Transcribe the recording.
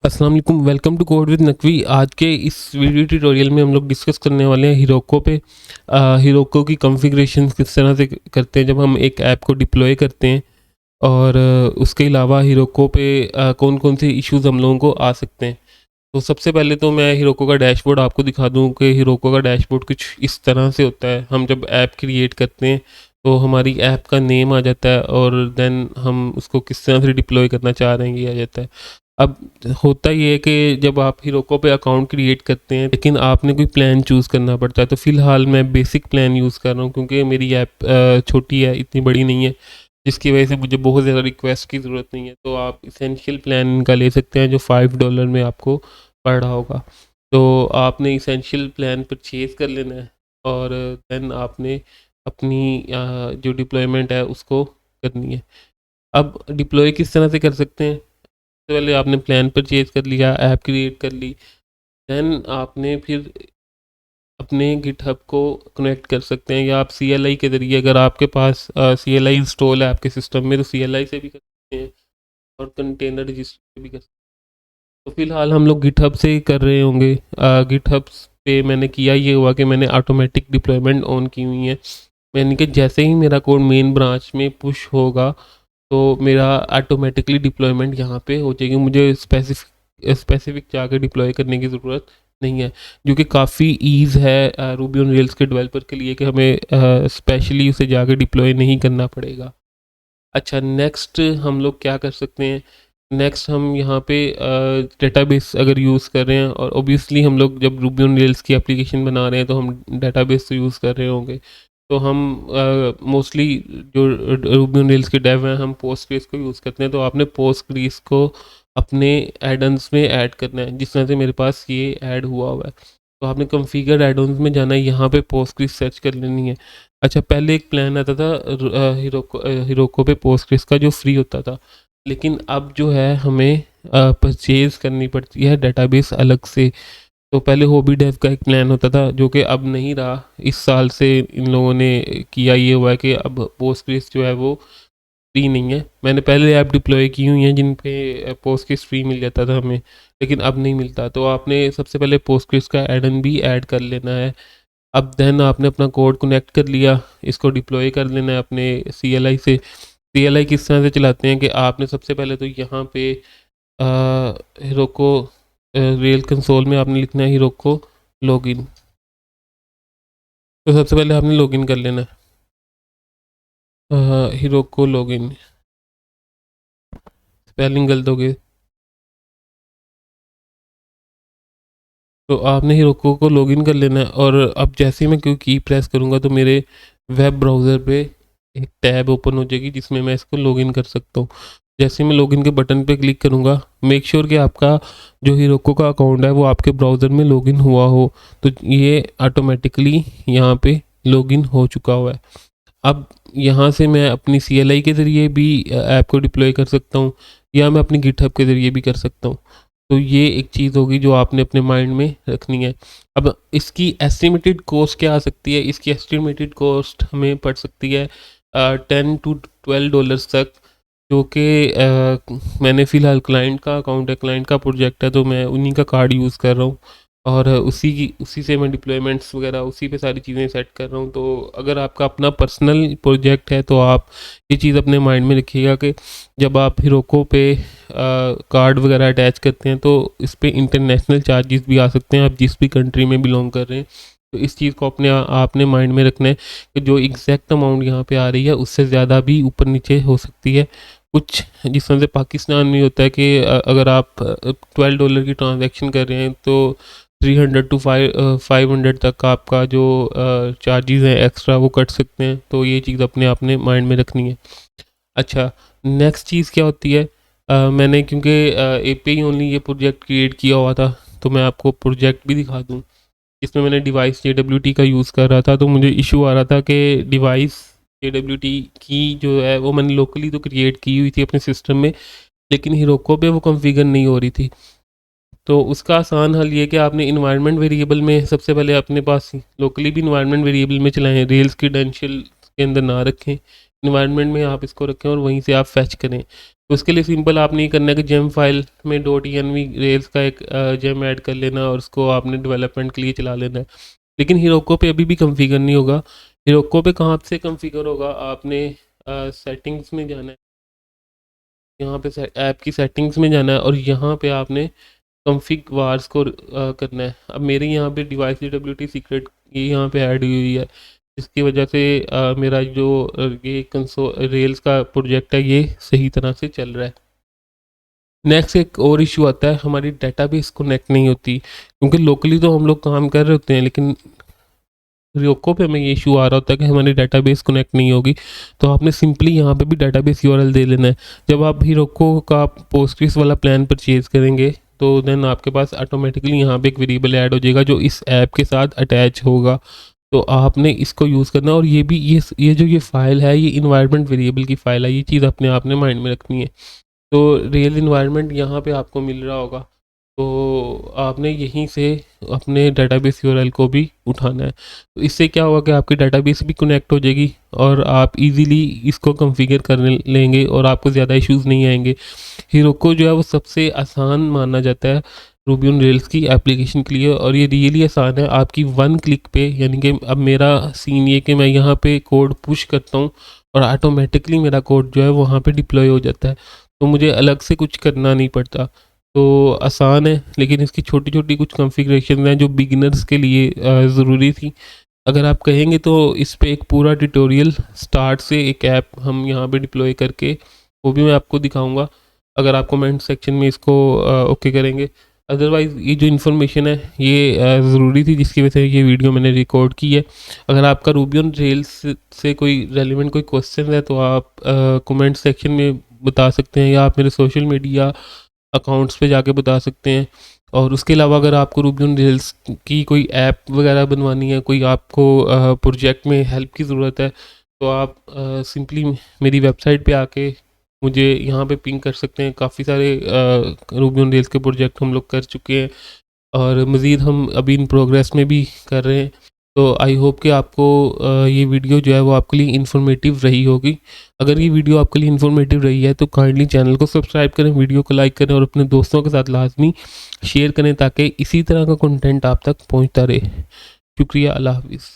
अस्सलाम वालेकुम, welcome to code with Naqvi. आज के इस वीडियो ट्यूटोरियल में हम लोग डिस्कस करने वाले हैं हीरोको पे। हीरोको की कॉन्फ़िगरेशन किस तरह से करते हैं जब हम एक ऐप को डिप्लॉय करते हैं, और उसके अलावा हीरोको पे कौन कौन से इश्यूज़ हम लोगों को आ सकते हैं। तो सबसे पहले तो मैं हीरोको का डैशबोर्ड आपको दिखा दूं कि हीरोको का डैशबोर्ड कुछ इस तरह से होता है। हम जब ऐप क्रिएट करते हैं तो हमारी ऐप का नेम आ जाता है, और देन हम उसको किस तरह से डिप्लॉय करना चाह रहे हैं ये आ जाता है। अब होता ये है कि जब आप हीरोको पे अकाउंट क्रिएट करते हैं लेकिन आपने कोई प्लान चूज़ करना पड़ता है, तो फ़िलहाल मैं बेसिक प्लान यूज़ कर रहा हूँ क्योंकि मेरी ऐप छोटी है, इतनी बड़ी नहीं है, जिसकी वजह से मुझे बहुत ज़्यादा रिक्वेस्ट की ज़रूरत नहीं है। तो आप इसेंशियल प्लान इनका ले सकते हैं जो $5 में आपको पड़ रहा होगा। तो आपने इसेंशियल प्लान परचेज़ कर लेना है, और देन आपने अपनी जो डिप्लॉयमेंट है उसको करनी है। अब डिप्लॉय किस तरह से कर सकते हैं? सबसे पहले आपने प्लान परचेज़ कर लिया, ऐप क्रिएट कर ली, देन आपने फिर अपने गिटहब को कनेक्ट कर सकते हैं, या आप CLI के ज़रिए, अगर आपके पास CLI इंस्टॉल है आपके सिस्टम में, तो CLI से भी कर सकते हैं और कंटेनर रजिस्टर से भी कर सकते हैं। तो फ़िलहाल हम लोग गिटहब से ही कर रहे होंगे। गिटहब पे मैंने किया ये हुआ कि मैंने ऑटोमेटिक डिप्लॉयमेंट ऑन की हुई है। यानी कि जैसे ही मेरा कोड मेन ब्रांच में पुश होगा तो मेरा ऑटोमेटिकली डिप्लॉयमेंट यहाँ पे हो जाएगी। मुझे स्पेसिफिक जाके डिप्लॉय करने की ज़रूरत नहीं है, जो कि काफ़ी ईज़ है रूबी ऑन रेल्स के डेवलपर के लिए कि हमें स्पेशली उसे जाके डिप्लॉय नहीं करना पड़ेगा। अच्छा, नेक्स्ट हम लोग क्या कर सकते हैं? नेक्स्ट हम यहाँ पे डेटाबेस अगर यूज़ कर रहे हैं, और ऑब्वियसली हम लोग जब रूबी ऑन रेल्स की एप्लीकेशन बना रहे हैं तो हम डेटाबेस तो यूज़ कर रहे होंगे। तो हम मोस्टली जो रूबी ऑन रेल्स के डेव हैं, हम पोस्टग्रेस को यूज़ करते हैं। तो आपने पोस्टग्रेस को अपने एडन्स में ऐड करना है, जिस तरह से मेरे पास ये ऐड हुआ हुआ है। तो आपने कॉन्फ़िगर एडन्स में जाना है, यहाँ पे पोस्टग्रेस सर्च कर लेनी है। अच्छा, पहले एक प्लान आता था हीरोको पे पोस्टग्रेस का जो फ्री होता था, लेकिन अब जो है हमें परचेज़ करनी पड़ती है डेटाबेस अलग से। तो पहले हॉबी डेव का एक प्लान होता था जो कि अब नहीं रहा। इस साल से इन लोगों ने किया ये हुआ है कि अब पोस्टग्रेस जो है वो फ्री नहीं है। मैंने पहले ऐप डिप्लॉय की हुई हैं जिन पे पोस्टग्रेस फ्री मिल जाता था हमें, लेकिन अब नहीं मिलता। तो आपने सबसे पहले पोस्टग्रेस का एडन भी ऐड कर लेना है। अब देन आपने अपना कोड कनेक्ट कर लिया, इसको डिप्लॉय कर लेना है अपने CLI से। CLI किस तरह से चलाते हैं कि आपने सबसे पहले तो यहाँ पे हीरोको रेल कंसोल में आपने लिखना है हीरोको लॉगिन। तो सबसे पहले आपने लॉगिन कर लेना है, हीरोको लॉगिन, स्पेलिंग गलत हो गई। तो आपने हीरोको को लॉगिन कर लेना है, और अब जैसे ही मैं कोई की प्रेस करूँगा तो मेरे वेब ब्राउज़र पे एक टैब ओपन हो जाएगी जिसमें मैं इसको लॉगिन कर सकता हूँ। जैसे ही मैं लॉगिन के बटन पे क्लिक करूँगा, मेक श्योर कि आपका जो हीरोको का अकाउंट है वो आपके ब्राउज़र में लॉगिन हुआ हो। तो ये ऑटोमेटिकली यहाँ पे लॉगिन हो चुका हुआ है। अब यहाँ से मैं अपनी CLI के ज़रिए भी ऐप को डिप्लॉय कर सकता हूँ, या मैं अपनी गिटहब के ज़रिए भी कर सकता हूँ। तो ये एक चीज़ होगी जो आपने अपने माइंड में रखनी है। अब इसकी एस्टिमेटेड कॉस्ट क्या आ सकती है? इसकी एस्टिमेटेड कॉस्ट हमें पड़ सकती है $10 to $12 तक, जो कि मैंने फ़िलहाल क्लाइंट का अकाउंट है, क्लाइंट का प्रोजेक्ट है, तो मैं उन्हीं का कार्ड यूज़ कर रहा हूँ, और उसी से मैं डिप्लॉयमेंट्स वगैरह उसी पे सारी चीज़ें सेट कर रहा हूँ। तो अगर आपका अपना पर्सनल प्रोजेक्ट है तो आप ये चीज़ अपने माइंड में रखिएगा कि जब आप हीरोको पे कार्ड वगैरह अटैच करते हैं तो इस पे इंटरनेशनल चार्जेस भी आ सकते हैं, आप जिस भी कंट्री में बिलोंग कर रहे हैं। तो इस चीज़ को आपने माइंड में रखना है कि जो एग्जैक्ट अमाउंट यहाँ पे आ रही है उससे ज़्यादा भी ऊपर नीचे हो सकती है। कुछ जिस तरह से पाकिस्तान में होता है कि अगर आप $12 की ट्रांजैक्शन कर रहे हैं तो 300 to 500 तक आपका जो चार्जेस हैं एक्स्ट्रा वो कट सकते हैं। तो ये चीज़ अपने माइंड में रखनी है। अच्छा, नेक्स्ट चीज़ क्या होती है? मैंने क्योंकि API ओनली ये प्रोजेक्ट क्रिएट किया हुआ था, तो मैं आपको प्रोजेक्ट भी दिखा दूँ। इसमें मैंने डिवाइस JWT का यूज़ कर रहा था, तो मुझे इशू आ रहा था कि डिवाइस JWT की जो है वो मैंने लोकली तो क्रिएट की हुई थी अपने सिस्टम में, लेकिन हीरोको पे वो कॉन्फ़िगर नहीं हो रही थी। तो उसका आसान हल ये कि आपने इन्वायरमेंट वेरिएबल में सबसे पहले अपने पास लोकली भी इन्वायरमेंट वेरिएबल में चलाएं, रेल्स क्रीडेंशियल के अंदर ना रखें, इन्वायरमेंट में आप इसको रखें और वहीं से आप फैच करें। तो उसके लिए सिंपल आपने ये करना है कि जेम फाइल में .env रेल्स का एक जेम ऐड कर लेना और उसको आपने डेवलपमेंट के लिए चला लेना है। लेकिन हीरोको पे अभी भी कॉन्फ़िगर नहीं होगा। हीरोको पे कहाँ से कॉन्फ़िगर होगा, आपने सेटिंग्स में जाना है, यहाँ पे ऐप की सेटिंग्स में जाना है और यहाँ पे आपने कॉन्फ़िग वार्स को करना है। अब मेरे यहाँ पे डिवाइस यूटिलिटी सीक्रेट ये यहाँ पे ऐड हुई हुई है, जिसकी वजह से मेरा जो ये रेल्स का प्रोजेक्ट है ये सही तरह से चल रहा है। नेक्स्ट एक और इशू आता है, हमारी डेटाबेस कनेक्ट नहीं होती, क्योंकि लोकली तो हम लोग काम कर रहे होते हैं, लेकिन रियोको पे हमें ये इशू आ रहा होता है कि हमारी डाटाबेस कनेक्ट नहीं होगी। तो आपने सिंपली यहाँ पे भी डाटाबेस यूआरएल दे लेना है। जब आप हिरोको का पोस्टग्रेस वाला प्लान परचेज़ करेंगे तो देन आपके पास ऑटोमेटिकली यहाँ पे एक वेरिएबल ऐड हो जाएगा जो इस ऐप के साथ अटैच होगा। तो आपने इसको यूज़ करना, और ये भी ये जो ये फ़ाइल है ये इन्वायरमेंट वेरिएबल की फ़ाइल है, ये चीज़ अपने आपने माइंड में रखनी है। तो रियल इन्वायरमेंट यहाँ पे आपको मिल रहा होगा, तो आपने यहीं से अपने डेटाबेस यूआरएल को भी उठाना है। तो इससे क्या होगा कि आपकी डेटाबेस भी कनेक्ट हो जाएगी और आप इजीली इसको कॉन्फ़िगर कर लेंगे और आपको ज़्यादा इश्यूज़ नहीं आएंगे। हीरोको जो है वो सबसे आसान माना जाता है रूबी ऑन रेल्स की एप्लीकेशन के लिए, और ये रियली आसान है। आपकी वन क्लिक पे, यानी कि अब मेरा सीन ये कि मैं यहाँ पे कोड पुश करता हूँ और ऑटोमेटिकली मेरा कोड जो है वहाँ पे डिप्लॉय हो जाता है, तो मुझे अलग से कुछ करना नहीं पड़ता। तो आसान है, लेकिन इसकी छोटी छोटी कुछ कॉन्फ़िगरेशन हैं जो बिगिनर्स के लिए ज़रूरी थी। अगर आप कहेंगे तो इस पे एक पूरा ट्यूटोरियल स्टार्ट से एक ऐप हम यहाँ पे डिप्लॉय करके वो भी मैं आपको दिखाऊंगा, अगर आप कमेंट सेक्शन में इसको ओके करेंगे। अदरवाइज़ ये जो इन्फॉर्मेशन है ये ज़रूरी थी, जिसकी वजह से ये वीडियो मैंने रिकॉर्ड की है। अगर आपका रूबी ऑन रेल्स से कोई रेलिवेंट कोई क्वेश्चन है तो आप कमेंट सेक्शन में बता सकते हैं, या आप मेरे सोशल मीडिया अकाउंट्स पे जाके बता सकते हैं। और उसके अलावा अगर आपको रूबी ऑन रेल्स की कोई ऐप वगैरह बनवानी है, कोई आपको प्रोजेक्ट में हेल्प की ज़रूरत है, तो आप सिंपली मेरी वेबसाइट पे आके मुझे यहाँ पे पिंग कर सकते हैं। काफ़ी सारे रूबी ऑन रेल्स के प्रोजेक्ट हम लोग कर चुके हैं और मज़ीद हम अभी इन प्रोग्रेस में भी कर रहे हैं। तो आई होप कि आपको ये वीडियो जो है वो आपके लिए इन्फॉर्मेटिव रही होगी। अगर ये वीडियो आपके लिए इन्फॉर्मेटिव रही है तो काइंडली चैनल को सब्सक्राइब करें, वीडियो को लाइक करें और अपने दोस्तों के साथ लाजमी शेयर करें, ताकि इसी तरह का कंटेंट आप तक पहुंचता रहे। शुक्रिया, अल्लाह हाफिज़।